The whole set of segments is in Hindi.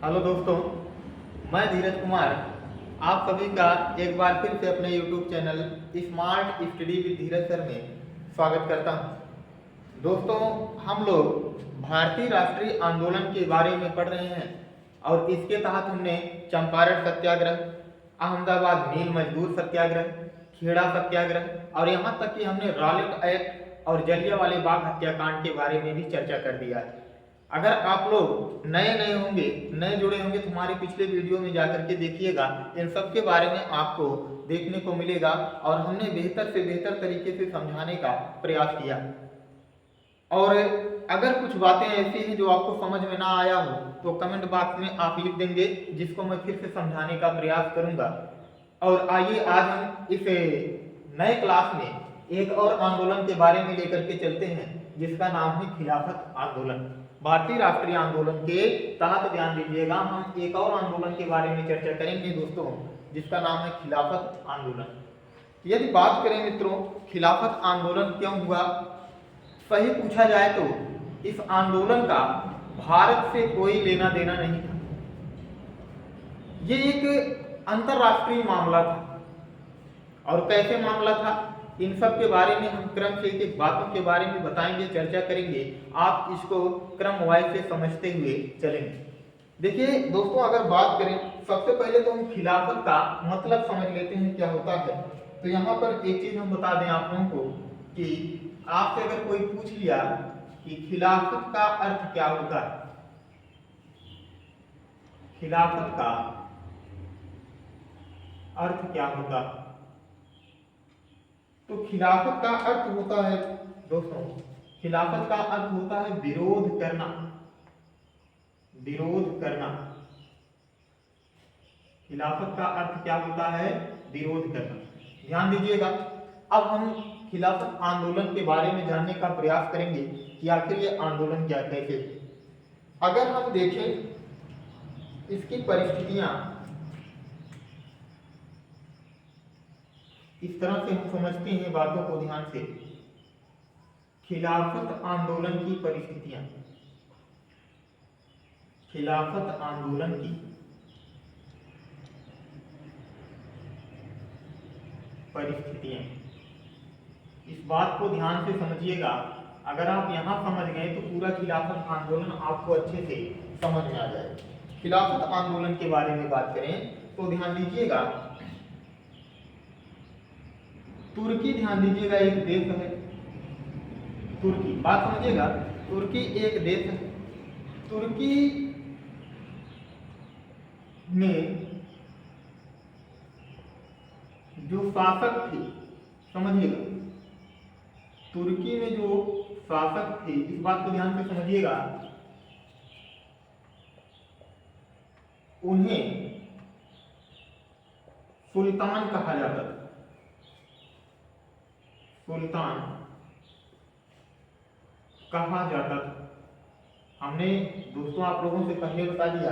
हेलो दोस्तों, मैं धीरज कुमार आप सभी का एक बार फिर से अपने YouTube channel smart study with Dheeraj sir में स्वागत करता हूं। दोस्तों, हम लोग भारतीय राष्ट्रीय आंदोलन के बारे में पढ़ रहे हैं और इसके तहत हमने चंपारण सत्याग्रह, अहमदाबाद मिल मजदूर सत्याग्रह, खेड़ा सत्याग्रह और यहाँ तक कि हमने रॉलेट एक्ट और जलियांवाला बाग हत्याकांड के बारे में भी चर्चा कर दिया है। अगर आप लोग नए जुड़े होंगे तो हमारे पिछले वीडियो में जाकर के देखिएगा, इन सब के बारे में आपको देखने को मिलेगा और हमने बेहतर से बेहतर तरीके से समझाने का प्रयास किया। और अगर कुछ बातें ऐसी हैं जो आपको समझ में ना आया हो तो कमेंट बॉक्स में आप लिख देंगे, जिसको मैं फिर से समझाने का प्रयास करूंगा। और आइए आज हम इस नए क्लास में एक और आंदोलन के बारे में लेकर के चलते हैं, जिसका नाम है खिलाफत आंदोलन। भारतीय राष्ट्रीय आंदोलन के तहत ध्यान दीजिएगा, हम एक और आंदोलन के बारे में चर्चा करेंगे दोस्तों, जिसका नाम है खिलाफत आंदोलन। यदि बात करें मित्रों, खिलाफत आंदोलन क्यों हुआ, सही पूछा जाए तो इस आंदोलन का भारत से कोई लेना देना नहीं था। ये एक अंतरराष्ट्रीय मामला था। और कैसे मामला था, इन सब के बारे में हम क्रम से एक बातों के बारे में बताएंगे, चर्चा करेंगे। आप इसको क्रम वाइज से समझते हुए चलेंगे। देखिए दोस्तों, अगर बात करें, सबसे पहले तो हम खिलाफत का मतलब समझ लेते हैं क्या होता है। तो यहाँ पर एक चीज हम बता दें आप लोगों को कि आपसे अगर कोई पूछ लिया कि खिलाफत का अर्थ क्या होता है, खिलाफत का अर्थ क्या होता है, तो खिलाफत का अर्थ होता है दोस्तों, खिलाफत का अर्थ होता है विरोध करना, विरोध करना। खिलाफत का अर्थ क्या होता है, विरोध करना। ध्यान दीजिएगा, अब हम खिलाफत आंदोलन के बारे में जानने का प्रयास करेंगे कि आखिर ये आंदोलन क्या कैसे। अगर हम देखें इसकी परिस्थितियां, इस तरह से हम समझते हैं बातों को ध्यान से। खिलाफत आंदोलन की परिस्थितियां, खिलाफत आंदोलन की परिस्थितियां, इस बात को ध्यान से समझिएगा। अगर आप यहां समझ गए तो पूरा खिलाफत आंदोलन आपको अच्छे से समझ में आ जाएगा। खिलाफत आंदोलन के बारे में बात करें तो ध्यान दीजिएगा, तुर्की, ध्यान दीजिएगा, एक देश है तुर्की। बात समझिएगा, तुर्की एक देश है। तुर्की में जो शासक थे, समझिएगा, तुर्की में जो शासक थे, इस बात को ध्यान से समझिएगा, उन्हें सुल्तान कहा जाता था। सुल्तान कहा जाता था। हमने दोस्तों आप लोगों से पहले बता दिया,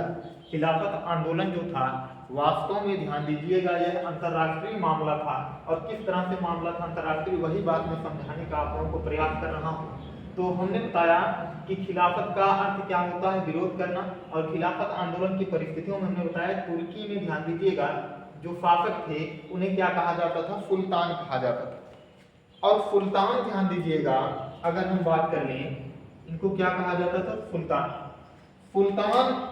खिलाफत आंदोलन जो था वास्तव में, ध्यान दीजिएगा, यह अंतरराष्ट्रीय मामला था। और किस तरह से मामला था अंतरराष्ट्रीय, वही बात मैं समझाने का आप लोगों को प्रयास कर रहा हूँ। तो हमने बताया कि खिलाफत का अर्थ क्या होता है, विरोध करना। और खिलाफत आंदोलन की परिस्थितियों में हमने बताया, तुर्की में ध्यान दीजिएगा जो शासक थे उन्हें क्या कहा जाता था, सुल्तान कहा जाता था। और सुल्तान, ध्यान दीजिएगा, अगर हम बात कर लें, इनको क्या कहा जाता था, सुल्तान। सुल्तान,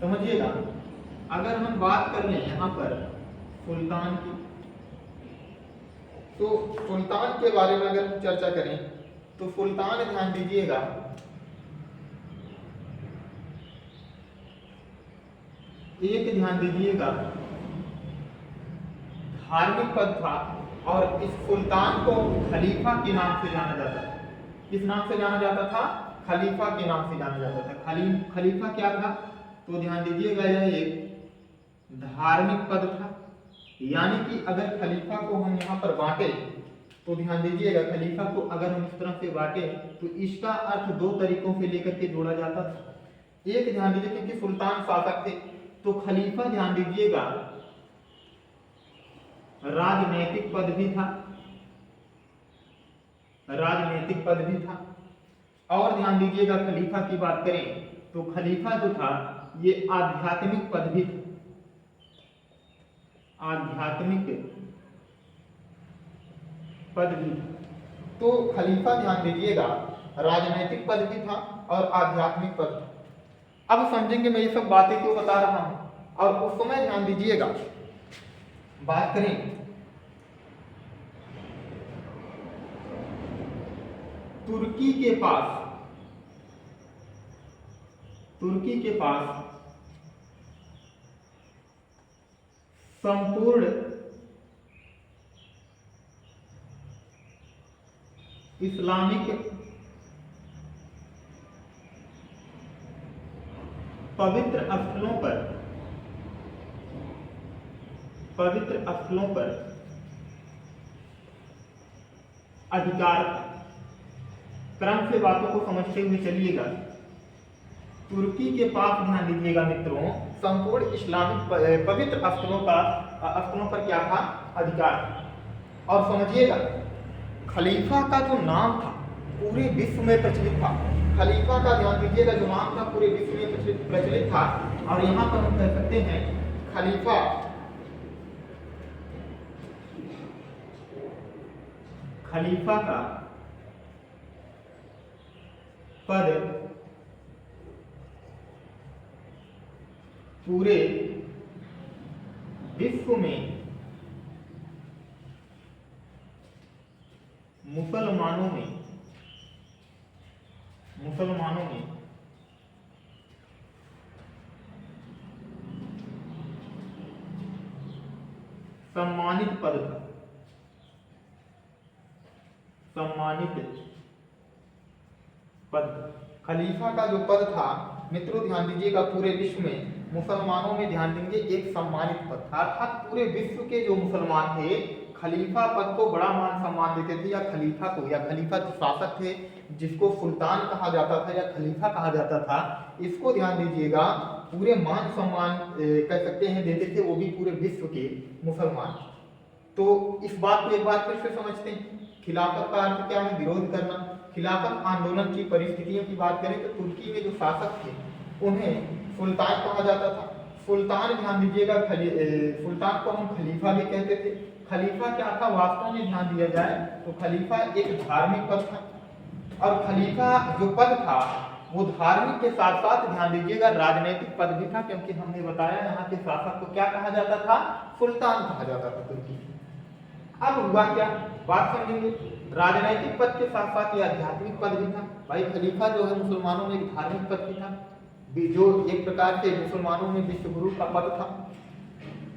समझिएगा, अगर हम बात कर लें यहां पर सुल्तान की, तो सुल्तान के बारे में अगर हम चर्चा करें तो सुल्तान, ध्यान दीजिएगा, एक, ध्यान दीजिएगा, धार्मिक पद था। और इस सुल्तान को खलीफा के नाम से जाना जाता था। किस नाम से जाना जाता था, खलीफा के नाम से जाना जाता था। खलीफा क्या था, तो ध्यान दीजिएगा, यह एक धार्मिक पद था। यानी कि अगर खलीफा को हम यहाँ पर बांटे तो ध्यान दीजिएगा, खलीफा को अगर हम इस तरह से बांटे तो इसका अर्थ दो तरीकों से लेकर के जोड़ा जाता था। एक, ध्यान दीजिए, क्योंकि सुल्तान शासक थे तो खलीफा, ध्यान दीजिएगा, राजनैतिक पद भी था, राजनीतिक पद भी था। और ध्यान दीजिएगा, खलीफा की बात करें तो खलीफा जो था ये आध्यात्मिक पद भी था, आध्यात्मिक पद भी था। तो खलीफा ध्यान दीजिएगा राजनैतिक पद भी था और आध्यात्मिक पद था। अब समझेंगे मैं ये सब बातें क्यों बता रहा हूं। और उस समय ध्यान दीजिएगा, बात करें तुर्की के पास संपूर्ण इस्लामिक पवित्र स्थलों पर अधिकार था। क्रम से बातों को समझते हुए चलिएगा। तुर्की के पास ध्यान दीजिएगा मित्रों संपूर्ण इस्लामिक पवित्र स्थलों पर क्या था? अधिकार। और समझिएगा खलीफा का जो नाम था पूरे विश्व में प्रचलित था। खलीफा का ध्यान दीजिएगा जो नाम था पूरे विश्व में प्रचलित था। और यहाँ पर हम कह सकते हैं खलीफा का पद पूरे विश्व में मुसलमानों में सम्मानित पद था। खलीफा का जो पद था मित्रों ध्यान दीजिएगा पूरे विश्व में मुसलमानों में ध्यान देंगे एक सम्मानित पद था। अर्थात पूरे विश्व के जो मुसलमान थे खलीफा पद को बड़ा मान सम्मान देते थे, या खलीफा जो शासक थे जिसको सुल्तान कहा जाता था या खलीफा कहा जाता था, इसको ध्यान दीजिएगा पूरे मान सम्मान कह सकते हैं देते थे, वो भी पूरे विश्व के मुसलमान। तो इस बात को एक बार फिर से समझते हैं। खिलाफत का अर्थ क्या है? विरोध करना। खिलाफत आंदोलन की परिस्थितियों की बात करें तो तुर्की में जो शासक थे उन्हें सुल्तान कहा जाता था। सुल्तान ध्यान दीजिएगा सुल्तान को हम खलीफा भी कहते थे। खलीफा क्या था वास्तव में ध्यान दिया जाए तो खलीफा एक धार्मिक पद था। और खलीफा जो पद था वो धार्मिक के साथ साथ ध्यान दीजिएगा राजनीतिक पद भी था, क्योंकि हमने बताया यहाँ के शासक को क्या कहा जाता था? सुल्तान कहा जाता था तुर्की। अब हुआ क्या, बात समझेंगे। राजनीतिक पद के साथ साथ ये आध्यात्मिक पद भी था। भाई खलीफा जो है मुसलमानों में एक धार्मिक पद भी था, जो एक प्रकार से मुसलमानों में विश्वगुरु का पद था।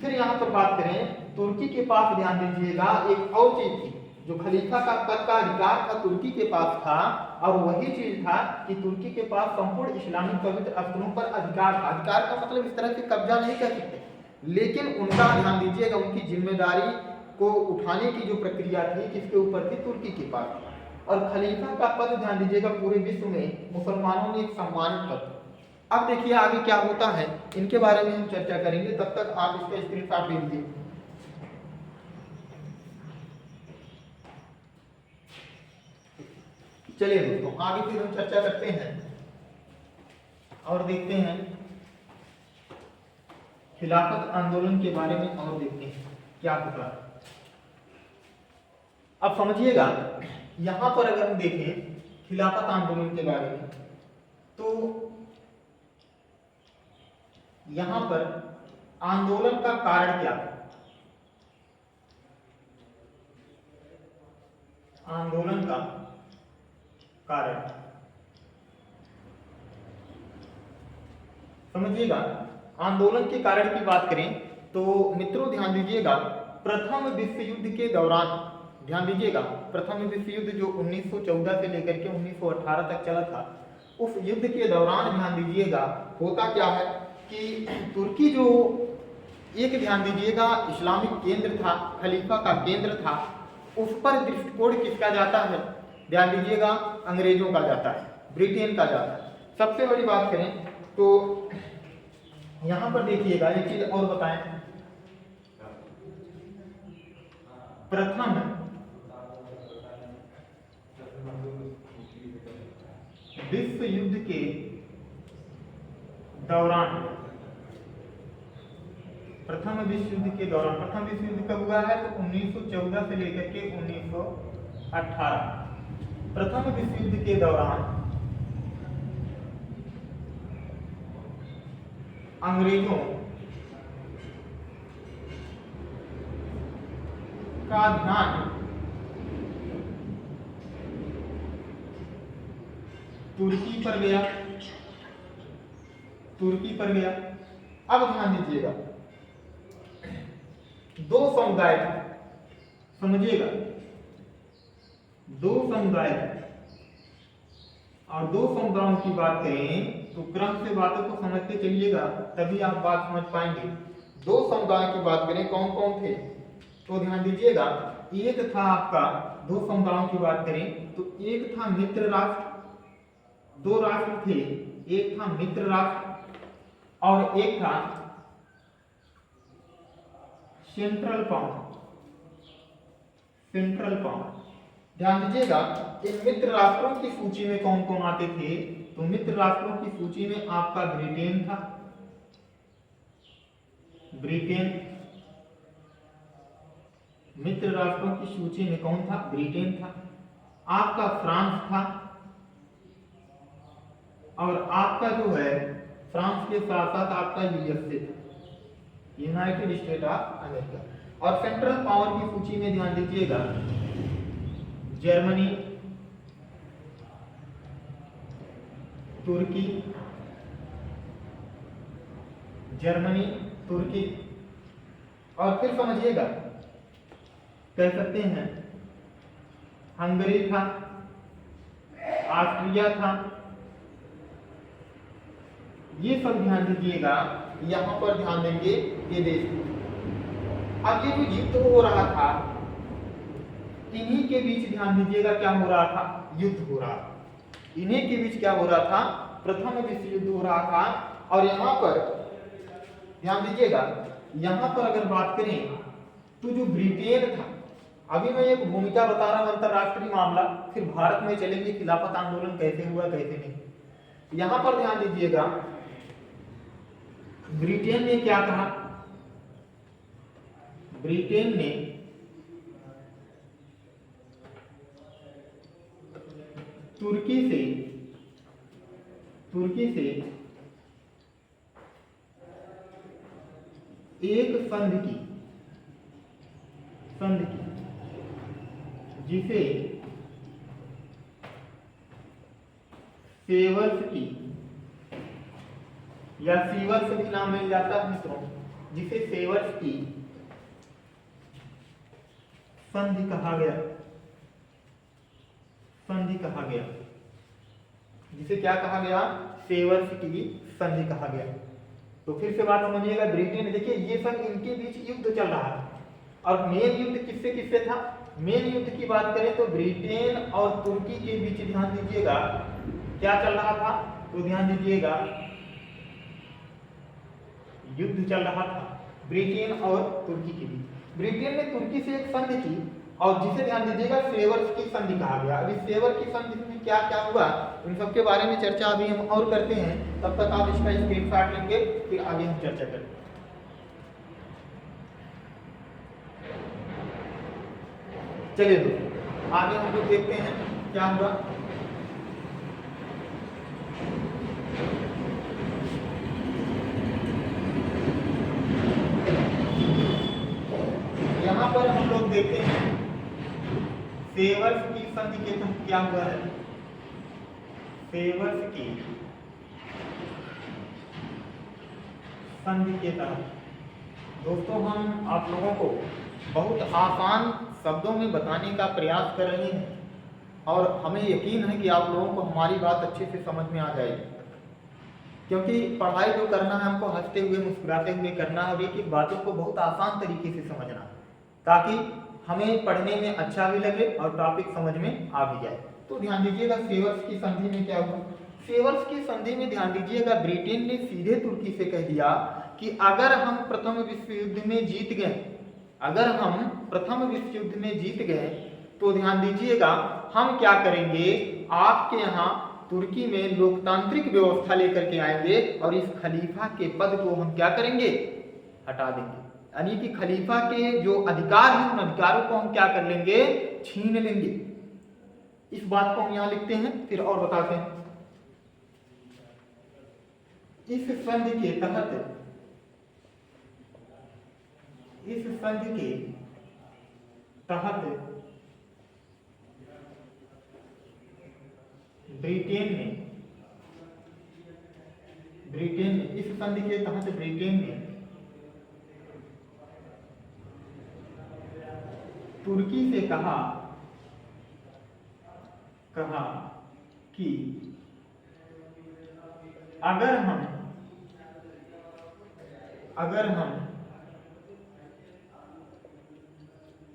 फिर यहाँ पर बात करें तुर्की के पास ध्यान दीजिएगा एक और चीज थी, जो खलीफा का पद का अधिकार था तुर्की के पास था, और वही चीज था कि तुर्की के पास संपूर्ण इस्लामिक पवित्र स्थलों पर अधिकार था। अधिकार का मतलब इस तरह से कब्जा नहीं कर सकते, लेकिन उनका ध्यान दीजिएगा उनकी जिम्मेदारी को उठाने की जो प्रक्रिया थी किसके ऊपर थी? तुर्की के पास। और खलीफा का पद ध्यान दीजिएगा पूरे विश्व में मुसलमानों में एक सम्मानित पद। अब देखिए आगे क्या होता है, इनके बारे में हम चर्चा करेंगे, तब तक आप इसका स्क्रीनशॉट ले लीजिए। चलिए दोस्तों आगे फिर हम चर्चा करते हैं और देखते हैं खिलाफत आंदोलन के बारे में, और देखते हैं क्या होता है। अब समझिएगा यहां पर अगर हम देखें खिलाफत आंदोलन के बारे में तो यहां पर आंदोलन का कारण क्या था? आंदोलन का कारण समझिएगा। आंदोलन के कारण की बात करें तो मित्रों ध्यान दीजिएगा प्रथम विश्व युद्ध के दौरान, ध्यान दीजिएगा प्रथम विश्व युद्ध जो 1914 से लेकर के 1918 तक चला था, उस युद्ध के दौरान ध्यान दीजिएगा होता क्या है कि तुर्की जो एक ध्यान दीजिएगा इस्लामिक केंद्र था, खलीफा का केंद्र था, उस पर दृष्टिकोण किसका जाता है? ध्यान दीजिएगा अंग्रेजों का जाता है, ब्रिटेन का जाता है। सबसे बड़ी बात करें तो यहां पर देखिएगा एक चीज और बताएं, प्रथम विश्व युद्ध के दौरान, प्रथम विश्व युद्ध के दौरान, प्रथम विश्व युद्ध कब हुआ है? तो 1914 से लेकर के 1918। प्रथम विश्व युद्ध के दौरान अंग्रेजों का ध्यान तुर्की पर गया, तुर्की पर गया। अब ध्यान दीजिएगा, दो समुदाय थे, समझिएगा, दो समुदाय थे, और दो समुदायों की बात करें तो क्रम से बातों को समझते चलिएगा, तभी आप बात समझ पाएंगे। दो समुदायों की बात करें, कौन कौन थे? तो ध्यान दीजिएगा, एक था आपका, दो समुदायों की बात करें तो एक था मित्र राष्ट्र, दो राष्ट्र थे, एक था मित्र राष्ट्र और एक था सेंट्रल पावर, सेंट्रल पावर। ध्यान दीजिएगा, इन मित्र राष्ट्रों की सूची में कौन कौन आते थे? तो मित्र राष्ट्रों की सूची में आपका ब्रिटेन था, ब्रिटेन। मित्र राष्ट्रों की सूची में कौन था? ब्रिटेन था। आपका फ्रांस था, और आपका जो है फ्रांस के साथ साथ आपका यूएसए था, यूनाइटेड स्टेट ऑफ अमेरिका। और सेंट्रल पावर की सूची में ध्यान दीजिएगा, जर्मनी, तुर्की, जर्मनी, तुर्की, और फिर समझिएगा, कह सकते हैं हंगरी था, ऑस्ट्रिया था। ये सब ध्यान दीजिएगा, यहां पर ध्यान देंगे ये देश। अब ये जो युद्ध हो रहा था, इन्हीं के बीच ध्यान दीजिएगा क्या हो रहा था? युद्ध हो रहा था। इन्हीं के बीच क्या हो रहा था? प्रथम विश्व युद्ध हो रहा था। और यहाँ पर ध्यान दीजिएगा, यहाँ पर अगर बात करें तो जो ब्रिटेन था, अभी मैं एक भूमिका बता रहा हूं अंतरराष्ट्रीय मामला, फिर भारत में चलेंगे खिलाफत आंदोलन कैसे हुआ कैसे नहीं। यहां पर ध्यान दीजिएगा, ब्रिटेन ने क्या कहा? ब्रिटेन ने तुर्की से एक संधि की, जिसे सेवर्स की या सीवर्स भी नाम मिल जाता है मित्रों, जिसे सेवर्स की संधि कहा गया, संधि कहा गया, जिसे क्या कहा गया? सेवर्स की संधि कहा गया। तो फिर से बात समझिएगा, ब्रिटेन, देखिए ये सब इनके बीच युद्ध चल रहा है, और मेन युद्ध किससे किससे था? मेन युद्ध की बात करें तो ब्रिटेन और तुर्की के बीच ध्यान दीजिएगा क्या चल रहा था? तो ध्यान दीजिएगा, युद्ध चल रहा था ब्रिटेन और तुर्की के बीच। ब्रिटेन ने तुर्की से एक संधि की, और जिसे ध्यान दीजिएगा सेवर्स की संधि कहा गया। अभी सेवर की संधि में क्या क्या हुआ, इन सब के बारे में चर्चा अभी हम और करते हैं। तब तक आप इसका स्क्रीनशॉट लेंगे, फिर आगे हम चर्चा करेंगे। चलिए दोस्तों, आगे हम लोग देखते हैं क्या हुआ। यहाँ पर हम लोग देखते हैं सेवर्स की संधि के तहत क्या हुआ है। सेवर्स की संधि के तहत दोस्तों हम आप लोगों को बहुत आसान शब्दों में बताने का प्रयास कर रहे हैं, और हमें यकीन है कि आप लोगों को हमारी बात अच्छे से समझ में आ जाएगी, क्योंकि पढ़ाई जो करना है हमको हंसते हुए मुस्कुराते हुए करना है, और एक एक बातों को बहुत आसान तरीके से समझना, ताकि हमें पढ़ने में अच्छा भी लगे और टॉपिक समझ में आ भी जाए। तो ध्यान दीजिएगा, सेवर्स की संधि में क्या हुआ। सेवर्स की संधि में ध्यान दीजिएगा, ब्रिटेन ने सीधे तुर्की से कह दिया कि अगर हम प्रथम विश्व युद्ध में जीत गए, अगर हम प्रथम विश्व युद्ध में जीत गए तो ध्यान दीजिएगा हम क्या करेंगे, आपके यहाँ तुर्की में लोकतांत्रिक व्यवस्था लेकर के आएंगे और इस खलीफा के पद को हम क्या करेंगे, हटा देंगे। यानी कि खलीफा के जो अधिकार हैं उन अधिकारों को हम क्या कर लेंगे, छीन लेंगे। इस बात को हम यहाँ लिखते हैं, फिर और बताते हैं। इस संधि के तहत ब्रिटेन में तुर्की से कहा कि अगर हम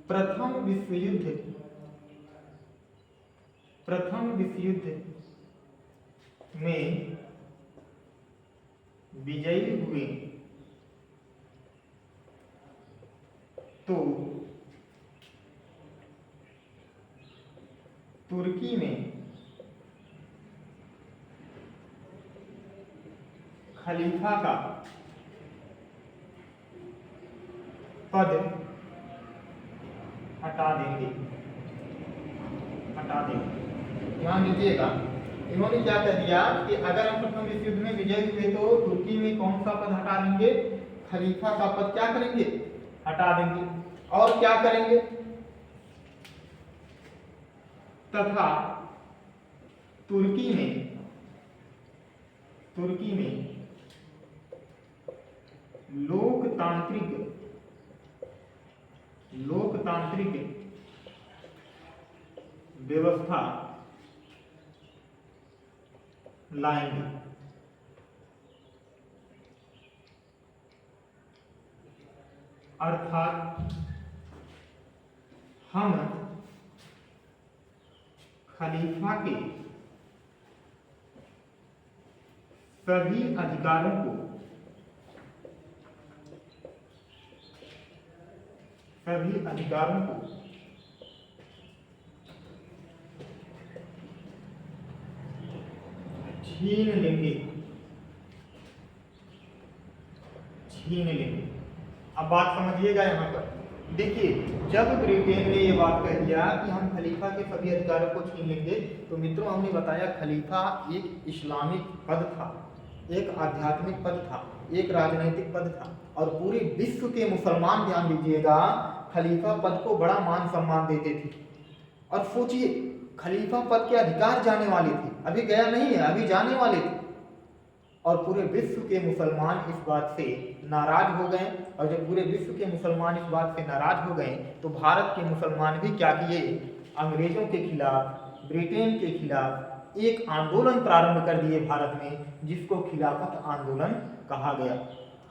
प्रथम विश्व युद्ध में विजयी हुए तो तुर्की में खलीफा का पद हटा देंगे। ध्यान दीजिएगा, इन्होंने क्या कह दिया कि अगर हम प्रथम विश्व युद्ध में विजय हुए तो तुर्की में कौन सा पद हटा देंगे, खलीफा का पद क्या करेंगे, हटा देंगे। और क्या करेंगे, तथा तुर्की में लोकतांत्रिक व्यवस्था लाएंगे। अर्थात हम खलीफा के सभी अधिकारों को छीन लेंगे। अब बात समझिएगा यहाँ पर। देखिए, जब ब्रिटेन ने ये बात कह दिया कि हम खलीफा के सभी अधिकारों को छीन लेंगे, तो मित्रों हमने बताया खलीफा एक इस्लामिक पद था, एक आध्यात्मिक पद था, एक राजनैतिक पद था, और पूरे विश्व के मुसलमान, ध्यान दीजिएगा, खलीफा पद को बड़ा मान सम्मान देते थे। और सोचिए, खलीफा पद के अधिकार जाने वाले थे, अभी गया नहीं है, अभी जाने वाले थे, और पूरे विश्व के मुसलमान इस बात से नाराज हो गए। और जब पूरे विश्व के मुसलमान इस बात से नाराज हो गए तो भारत के मुसलमान भी क्या किए, अंग्रेजों के खिलाफ, ब्रिटेन के खिलाफ एक आंदोलन प्रारंभ कर दिए भारत में, जिसको खिलाफत आंदोलन कहा गया।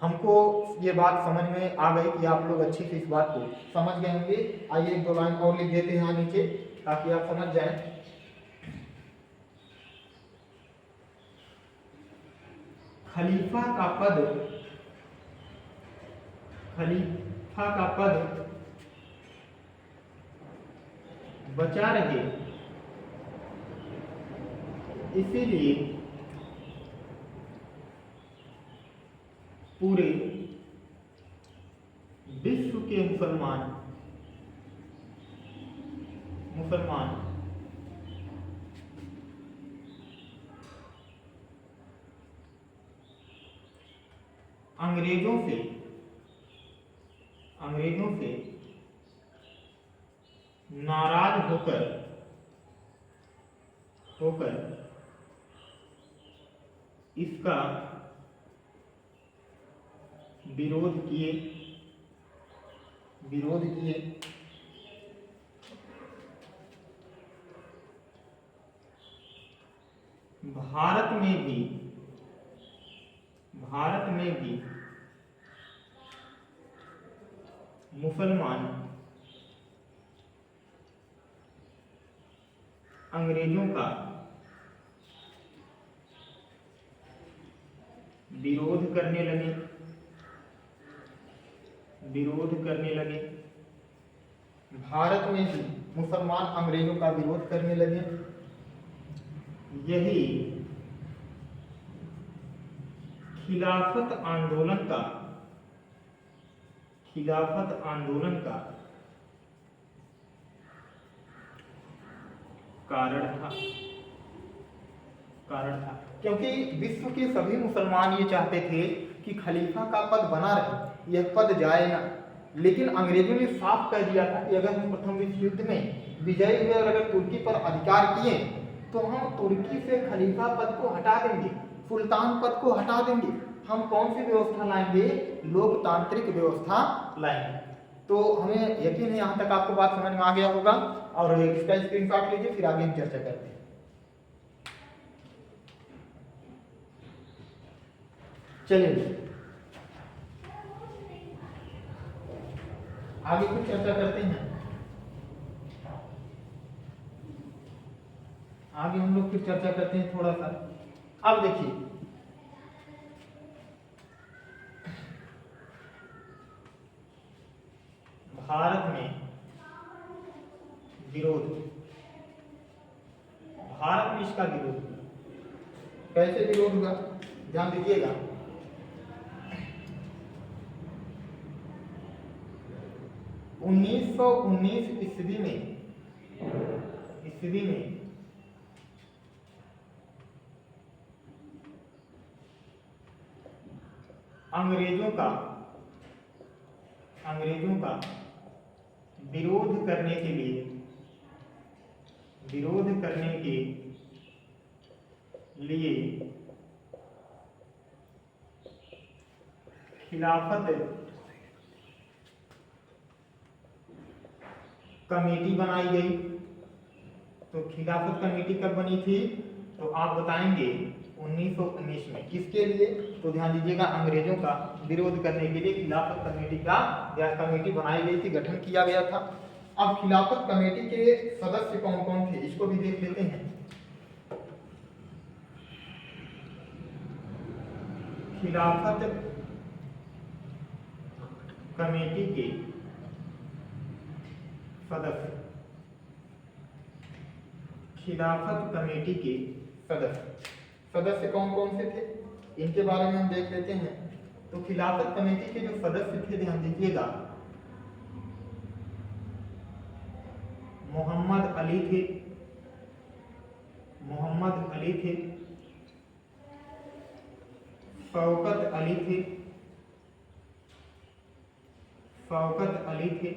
हमको ये बात समझ में आ गई कि आप लोग अच्छी से इस बात को समझ गए होंगे। आइए एक दो लाइन और लिख देते हैं यहाँ नीचे ताकि आप समझ जाएं। खलीफा का पद बचा रहे, इसीलिए पूरे विश्व के मुसलमान अंग्रेजों से नाराज होकर इसका विरोध किए। भारत में भी मुसलमान अंग्रेजों का विरोध करने लगे। भारत में भी मुसलमान अंग्रेजों का विरोध करने लगे। यही खिलाफत आंदोलन का कारण था। क्योंकि विश्व के सभी मुसलमान ये चाहते थे कि खलीफा का पद बना रहे, यह पद जाए ना। लेकिन अंग्रेजों ने साफ कह दिया था कि अगर हम प्रथम विश्व युद्ध में विजयी हुए और अगर तुर्की पर अधिकार किए तो हम तुर्की से खलीफा पद को हटा देंगे, सुल्तान पद को हटा देंगे। हम कौन सी व्यवस्था लाएंगे? लोकतांत्रिक व्यवस्था लाएंगे। तो हमें यकीन है यहाँ तक आपको बात समझ में आ गया होगा, और इसका स्क्रीनशॉट लीजिए, फिर आगे हम चर्चा करते हैं। चलिए आगे कुछ चर्चा करते हैं। आगे हम लोग फिर चर्चा करते हैं थोड़ा सा। अब देखिए, भारत में विरोध, भारत में इसका विरोध कैसे विरोध हुआ, ध्यान दीजिएगा। 1919 ईस्वी में अंग्रेजों का विरोध करने के लिए खिलाफत कमेटी बनाई गई। तो खिलाफत कमेटी कब बनी थी? तो आप बताएंगे 1919 में। किसके लिए? तो ध्यान दीजिएगा, अंग्रेजों का विरोध करने के लिए खिलाफत कमेटी कमेटी बनाई गई थी, गठन किया गया था। अब खिलाफत कमेटी के सदस्य कौन कौन थे, इसको भी देख लेते हैं। खिलाफत कमेटी के सदस्य कौन कौन से थे, इनके बारे में हम देख लेते हैं। तो खिलाफत कमेटी के जो सदस्य थे, ध्यान दीजिएगा, मोहम्मद अली थे, शौकत अली थे,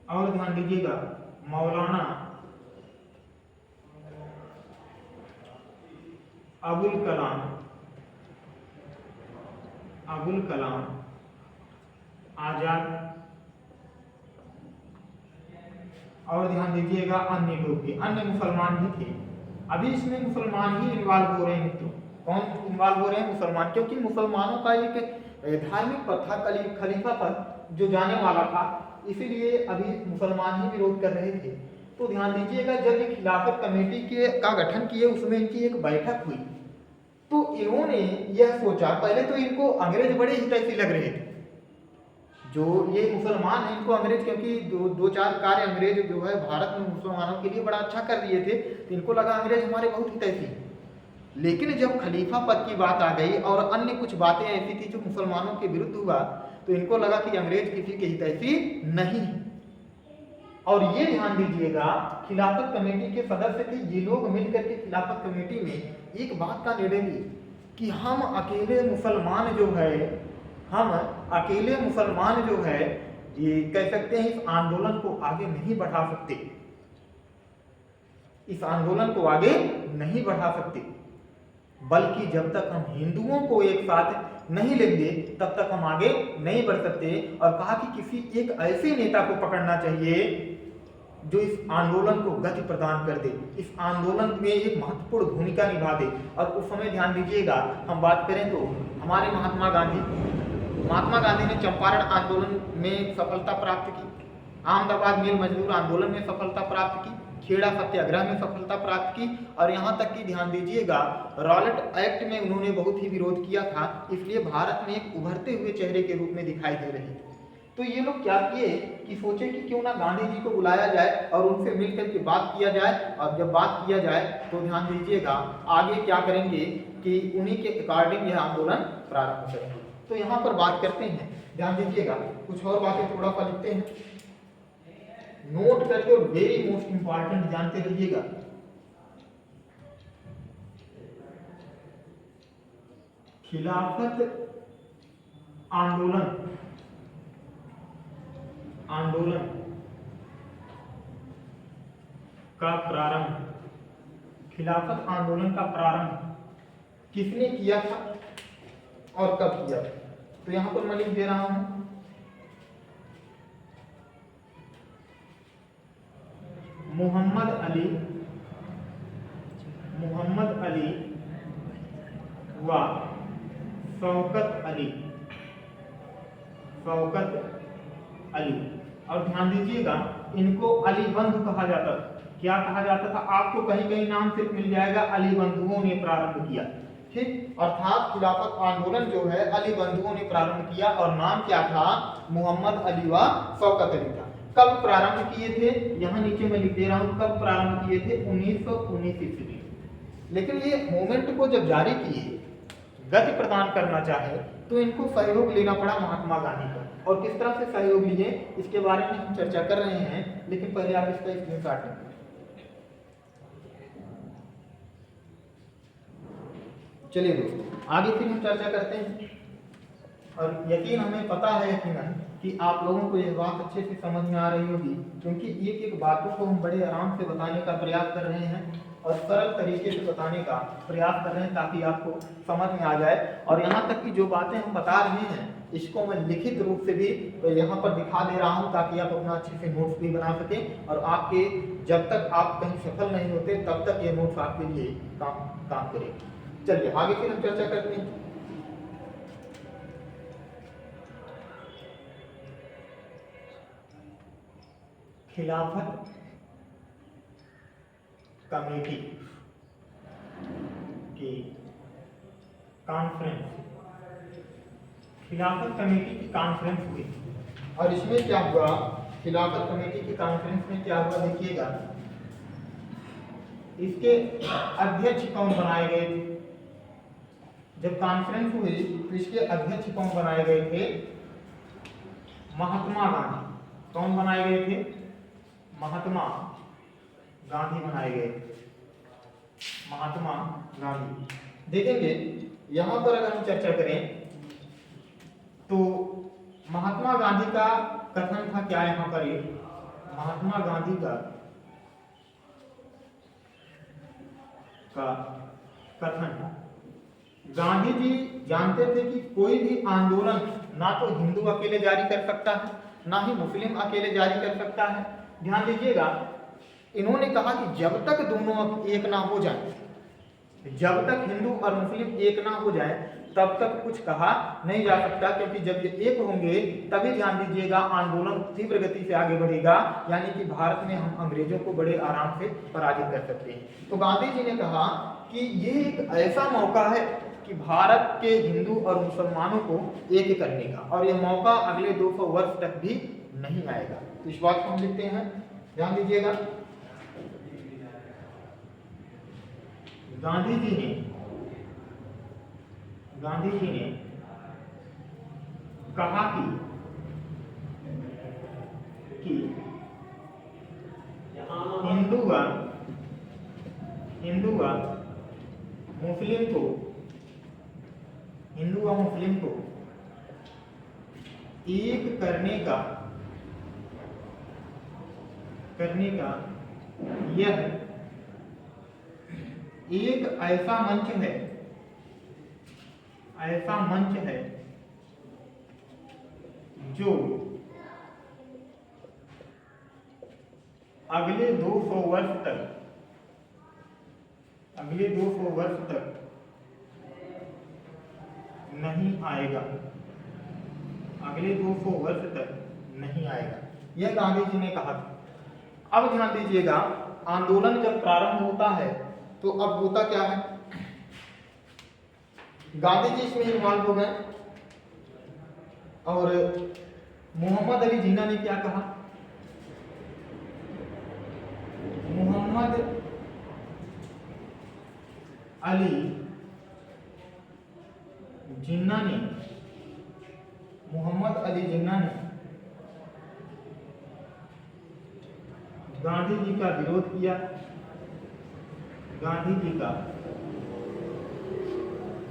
और ध्यान दीजिएगा मौलाना अबुल कलाम आजाद, और ध्यान दीजिएगा अन्य लोग भी, अन्य मुसलमान भी थे। अभी इसमें मुसलमान ही इन्वॉल्व हो रहे हैं मित्रों। कौन इन्वॉल्व हो रहे हैं? मुसलमान, क्योंकि मुसलमानों का एक धार्मिक पद था, खलीफा पद जो जाने वाला था, इसीलिए अभी मुसलमान ही विरोध कर रहे थे। तो ध्यान दीजिएगा, जब ये खिलाफत कमेटी का गठन किए, उसमें इनकी एक बैठक हुई। तो इन्होंने यह सोचा, पहले तो इनको अंग्रेज बड़े हितैषी लग रहे थे, जो ये मुसलमान हैं इनको अंग्रेज, क्योंकि दो चार कार्य अंग्रेज जो है भारत में मुसलमानों के लिए बड़ा अच्छा कर दिए थे, तो इनको लगा अंग्रेज हमारे बहुत हितैषी। लेकिन जब खलीफा पद की बात आ गई और अन्य कुछ बातें ऐसी थी जो मुसलमानों के विरुद्ध हुआ, तो इनको लगा कि अंग्रेज किसी के हितैषी नहीं। और ये ध्यान दीजिएगा, खिलाफत कमेटी के सदस्य थे ये लोग मिलकर के खिलाफत कमेटी में एक बात का निर्णय लिए कि हम अकेले मुसलमान जो है ये कह सकते हैं, इस आंदोलन को आगे नहीं बढ़ा सकते, बल्कि जब तक हम हिंदुओं को एक साथ नहीं लेंगे तब तक हम आगे नहीं बढ़ सकते। और कहा कि किसी एक ऐसे नेता को पकड़ना चाहिए जो इस आंदोलन को गति प्रदान कर दे, इस आंदोलन में एक महत्वपूर्ण भूमिका निभा दे। और उस समय ध्यान दीजिएगा, हम बात करें तो हमारे महात्मा गांधी ने चंपारण आंदोलन में सफलता प्राप्त की, अहमदाबाद मिल मजदूर आंदोलन में सफलता प्राप्त की, खेड़ा सत्याग्रह में सफलता प्राप्त की, और यहाँ तक कि ध्यान दीजिएगा रॉलेट एक्ट में उन्होंने बहुत ही विरोध किया था। इसलिए भारत में एक उभरते हुए चेहरे के रूप में दिखाई दे रहे थे। तो ये लोग क्या किए कि सोचे कि क्यों ना गांधी जी को बुलाया जाए और उनसे मिलकर के बात किया जाए, और जब बात किया जाए तो ध्यान दीजिएगा आगे क्या करेंगे कि उन्हीं के अकॉर्डिंग यह आंदोलन प्रारंभ करेंगे। तो यहाँ पर बात करते हैं, ध्यान दीजिएगा कुछ और बातें थोड़ा सा लिखते हैं, नोट करके, और वेरी मोस्ट इंपॉर्टेंट जानते रहिएगा। खिलाफत आंदोलन का प्रारंभ, खिलाफत आंदोलन का प्रारंभ किसने किया था और कब किया था? तो यहां पर मैं लिख दे रहा हूं, मोहम्मद अली व शौकत अली। और ध्यान दीजिएगा इनको अली बंधु कहा जाता था। क्या कहा जाता था? आपको कहीं कहीं नाम सिर्फ मिल जाएगा, अली बंधुओं ने प्रारंभ किया। ठीक, अर्थात खिलाफत आंदोलन जो है अली बंधुओं ने प्रारंभ किया, और नाम क्या था? मोहम्मद अली व शौकत अली था। कब प्रारंभ किए थे? यहाँ नीचे मैं लिख दे रहा हूँ, कब प्रारंभ किए थे? 1919 ईस्वी। लेकिन ये मूवमेंट को जब जारी किए, गति प्रदान करना चाहे, तो इनको सहयोग लेना पड़ा महात्मा गांधी का। और किस तरह से सहयोग लिए इसके बारे में हम चर्चा कर रहे हैं, लेकिन पहले आप इसका स्क्रीनशॉट लें। चलिए दोस्तों आगे फिर हम चर्चा करते हैं, और यकीन हमें पता है यकीनन कि आप लोगों को यह बात अच्छे से समझ में आ रही होगी, क्योंकि एक एक बातों को हम बड़े आराम से बताने का प्रयास कर रहे हैं और सरल तरीके से बताने का प्रयास कर रहे हैं ताकि आपको समझ में आ जाए। और यहाँ तक कि जो बातें हम बता रहे हैं इसको मैं लिखित रूप से भी यहाँ पर दिखा दे रहा हूँ ताकि आप अपना अच्छे से नोट्स भी बना सकें, और आपके जब तक आप कहीं सफल नहीं होते तब तक ये नोट्स आपके लिए काम करेंगे। चलिए आगे फिर हम चर्चा करते हैं। खिलाफत कमेटी की कॉन्फ्रेंस, खिलाफत कमेटी की कॉन्फ्रेंस हुई, और इसमें क्या हुआ? खिलाफत कमेटी की कॉन्फ्रेंस में क्या हुआ देखिएगा, इसके अध्यक्ष कौन बनाए गए थे? जब कॉन्फ्रेंस हुई तो इसके अध्यक्ष कौन बनाए गए थे? महात्मा गांधी। कौन बनाए गए थे? महात्मा गांधी बनाए गए। महात्मा गांधी। देखेंगे यहां पर अगर हम चर्चा करें तो महात्मा गांधी का कथन था क्या? यहां पर ये महात्मा गांधी का कथन था, गांधी जी जानते थे कि कोई भी आंदोलन ना तो हिंदू अकेले जारी कर सकता है, ना ही मुस्लिम अकेले जारी कर सकता है। ध्यान दीजिएगा, इन्होंने कहा कि जब तक दोनों एक ना हो जाए, जब तक हिंदू और मुस्लिम एक ना हो जाए तब तक कुछ कहा नहीं जा सकता, क्योंकि जब ये एक होंगे तभी ध्यान दीजिएगा आंदोलन तीव्र गति से आगे बढ़ेगा, यानी कि भारत में हम अंग्रेजों को बड़े आराम से पराजित कर सकते हैं। तो गांधी जी ने कहा कि ये एक ऐसा मौका है कि भारत के हिंदू और मुसलमानों को एक करने का, और यह मौका अगले 200 वर्ष तक भी नहीं आएगा। तो इस बात को हम लिखते हैं, ध्यान दीजिएगा। गांधी जी ने कहा कि हिंदू व मुस्लिम को एक करने का यह एक ऐसा मंच है जो अगले 200 वर्ष तक नहीं आएगा, अगले 200 वर्ष तक नहीं आएगा, यह गांधी जी ने कहा था। अब ध्यान दीजिएगा, आंदोलन जब प्रारंभ होता है तो अब होता क्या है, गांधी जी इसमें इन्वॉल्व हो गए और मोहम्मद अली जिन्ना ने क्या कहा? मोहम्मद अली जिन्ना ने गांधी जी का विरोध किया, गांधी जी का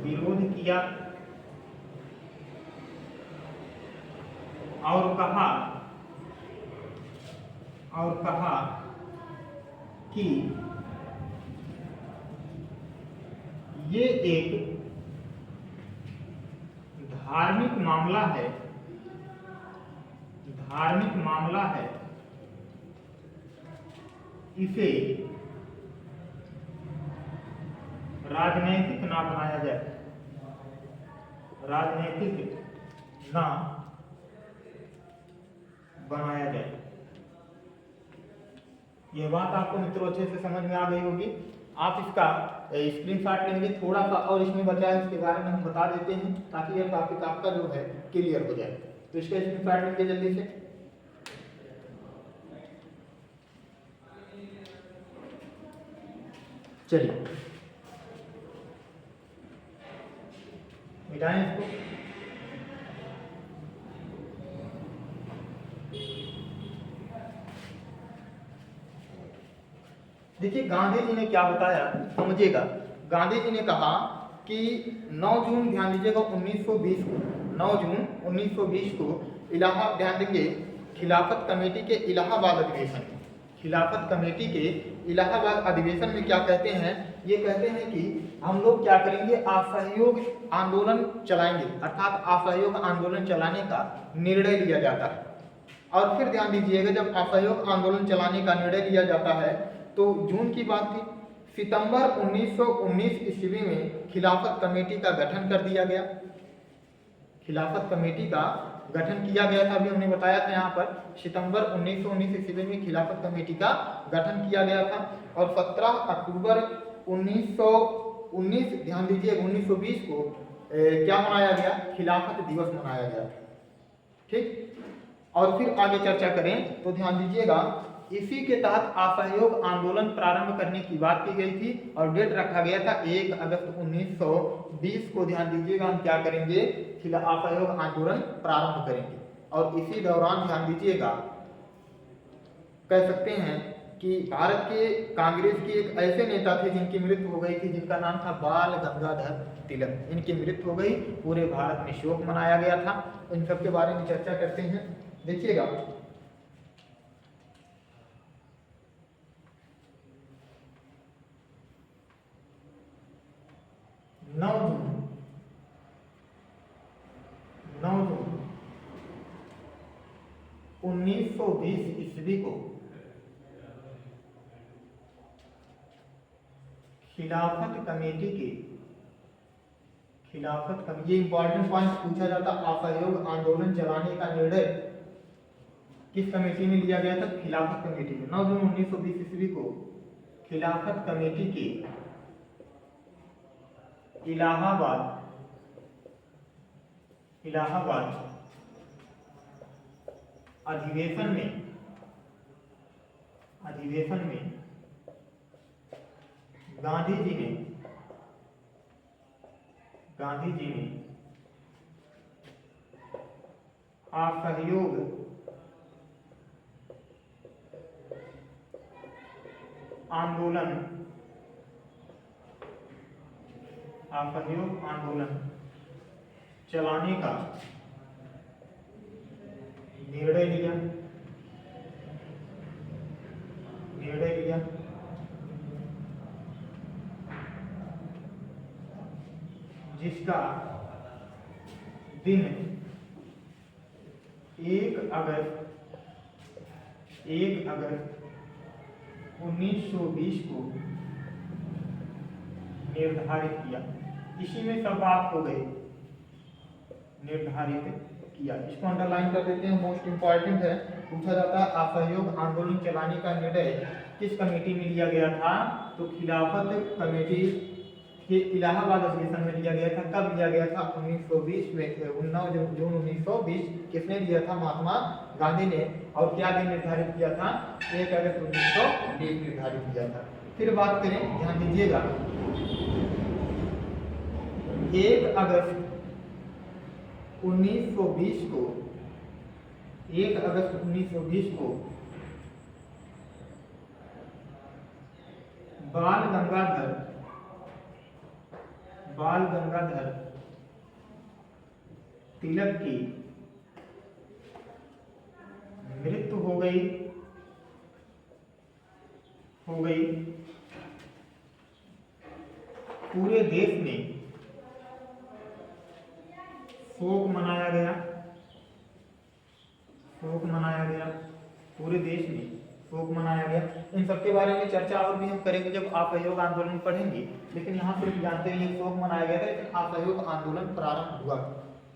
विरोध किया और कहा कि ये एक धार्मिक मामला है, इसे राजनीतिक ना बनाया जाए, यह बात आपको मित्रों अच्छे से समझ में आ गई होगी। आप इसका स्क्रीनशॉट लेंगे, थोड़ा सा और इसमें बचा है उसके बारे में हम बता देते हैं ताकि यह टॉपिक आपका जो है क्लियर हो जाए। तो इसका स्क्रीनशॉट लेंगे जल्दी से। चलिए मिटाएं इसको। देखिए गांधी जी ने क्या बताया, समझिएगा। गांधी जी ने कहा कि 9 जून ध्यान दीजिएगा 1920 को, 9 जून 1920 को इलाहाबाद, ध्यान देंगे, खिलाफत कमेटी के इलाहाबाद अधिवेशन में क्या कहते हैं? ये कहते हैं कि हम लोग क्या करेंगे, असहयोग आंदोलन चलाएंगे, अर्थात असहयोग आंदोलन चलाने का निर्णय लिया जाता है। और फिर ध्यान दीजिएगा, जब असहयोग आंदोलन चलाने का निर्णय लिया जाता है तो जून की बात थी, सितंबर 1919 ईस्वी में खिलाफत कमेटी का गठन कर दिया गया। खिलाफत कमेटी का गठन किया गया था, अभी हमने बताया था यहाँ पर, सितंबर 1919 ईस्वी में खिलाफत कमेटी का गठन किया गया था। और 17 अक्टूबर 1919, ध्यान दीजिए 1920 को क्या मनाया गया? खिलाफत दिवस मनाया गया। ठीक, और फिर आगे चर्चा करें तो ध्यान दीजिएगा, इसी के तहत असहयोग आंदोलन प्रारंभ करने की बात की गई थी और डेट रखा गया था 1 अगस्त 1920 को। ध्यान दीजिएगा हम क्या करेंगे? असहयोग आंदोलन प्रारंभ करेंगे। और इसी दौरान ध्यान दीजिएगा, कह सकते हैं कि भारत के कांग्रेस के एक ऐसे नेता थे जिनकी मृत्यु हो गई थी, जिनका नाम था बाल गंगाधर तिलक। इनकी मृत्यु हो गई, पूरे भारत में शोक मनाया गया था। इन सब के बारे में चर्चा करते हैं। देखिएगा, 9 जून 1920 ईस्वी को ये इंपॉर्टेंट पॉइंट पूछा जाता, असहयोग आंदोलन चलाने का निर्णय किस कमेटी में लिया गया था? खिलाफत कमेटी में। 9 जून 1920 ईस्वी को खिलाफत कमेटी के इलाहाबाद अधिवेशन में गांधी जी ने असहयोग आंदोलन चलाने का निर्णय लिया, जिसका दिन 1 अगस्त 1920 को निर्धारित किया। इसी में सब बात हो गई, निर्धारित किया। इसको अंडरलाइन कर देते हैं, मोस्ट इंपॉर्टेंट है। पूछा जाता है असहयोग आंदोलन चलाने का निर्णय किस कमेटी में लिया गया था? तो खिलाफत कमेटी कि इलाहाबाद अधिवेशन में लिया गया था। कब लिया गया था? 1920 में, 19 जून 1920 किसने लिया था? महात्मा गांधी ने। और क्या दिन निर्धारित किया था? 1 अगस्त 1920 निर्धारित किया था। फिर बात करें, ध्यान दीजिएगा, 1 अगस्त 1920 को 1 अगस्त 1920 को बाल गंगाधर तिलक की मृत्यु हो गई। पूरे देश में शोक मनाया गया। पूरे देश में शोक मनाया गया। इन सब के बारे में चर्चा और भी हम करेंगे जब असहयोग आंदोलन पढ़ेंगे, लेकिन यहाँ सिर्फ जानते हैं शोक मनाया गया था, लेकिन असहयोग आंदोलन प्रारंभ हुआ,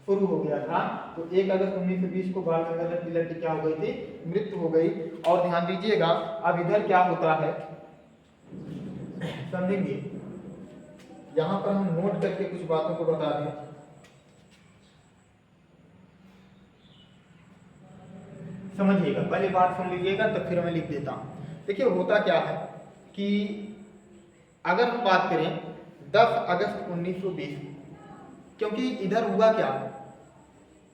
शुरू हो गया था। तो 1 अगस्त 1920 को बाल गंगाधर तिलक की क्या हो गई थी? मृत्यु हो गई। और ध्यान दीजिएगा, अब इधर क्या होता है समझेंगे। यहाँ पर हम नोट करके कुछ बातों को बता दें। समझिएगा, पहले बात सुन लीजिएगा तो फिर मैं लिख देता हूँ। देखिए होता क्या है कि अगर हम बात करें 10 अगस्त 1920, क्योंकि इधर हुआ क्या,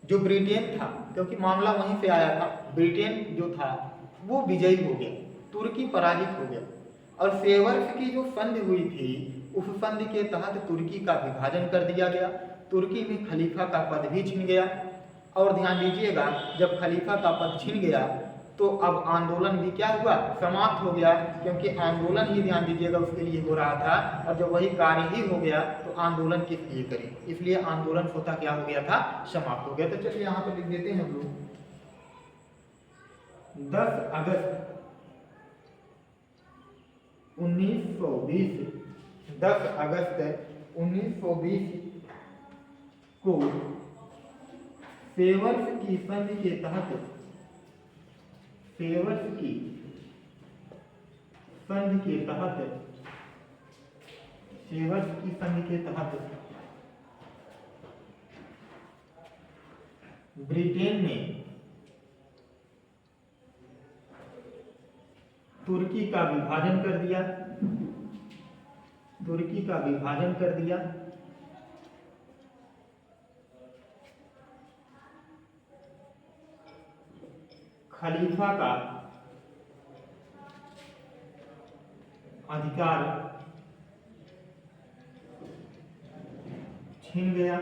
जो ब्रिटेन था, क्योंकि मामला वहीं से आया था, ब्रिटेन जो था वो विजयी हो गया, तुर्की पराजित हो गया। और सेवर्स की जो संधि हुई थी, उस संधि के तहत तुर्की का विभाजन कर दिया गया। तुर्की में खलीफा का पद भी छिन गया। और ध्यान दीजिएगा, जब खलीफा का पद छिन गया तो अब आंदोलन भी क्या हुआ? समाप्त हो गया, क्योंकि आंदोलन ही ध्यान दीजिएगा उसके लिए हो रहा था। और जब वही कार्य ही हो गया तो आंदोलन किस लिए करें, इसलिए आंदोलन स्वतः क्या हो गया था? समाप्त हो गया। तो चलिए यहाँ पर लिख देते हैं हम लोग 10 अगस्त 1920, 10 अगस्त 1920 को सेवर्स की संधि के तहत ब्रिटेन ने तुर्की का विभाजन कर दिया। खलीफा का अधिकार छीन गया।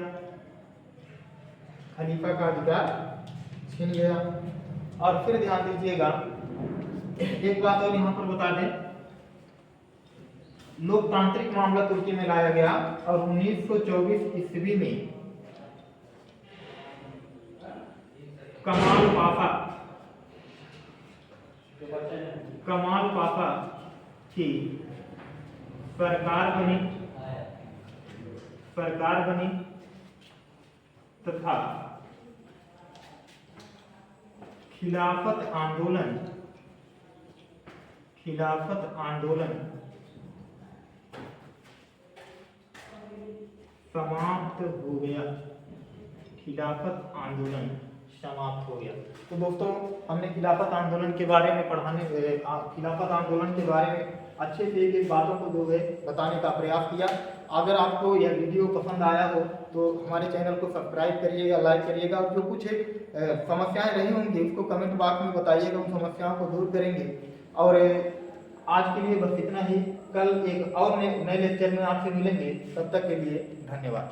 और फिर ध्यान दीजिएगा, एक बात और यहाँ पर बता दें, लोकतांत्रिक मामला तुर्की में लाया गया। और 1924 ईस्वी में कमाल पाशा की सरकार बनी तथा खिलाफत आंदोलन समाप्त हो गया। तो दोस्तों, हमने खिलाफत आंदोलन के बारे में खिलाफत आंदोलन के बारे में अच्छे से एक बातों को जो है बताने का प्रयास किया। अगर आपको यह वीडियो पसंद आया हो तो हमारे चैनल को सब्सक्राइब करिएगा, लाइक करिएगा। और जो कुछ समस्याएं रही होंगी उसको कमेंट बॉक्स में बताइएगा, उन समस्याओं को दूर करेंगे। और आज के लिए बस इतना ही। कल एक और नए लेक्चर में आपसे मिलेंगे, तब तक के लिए धन्यवाद।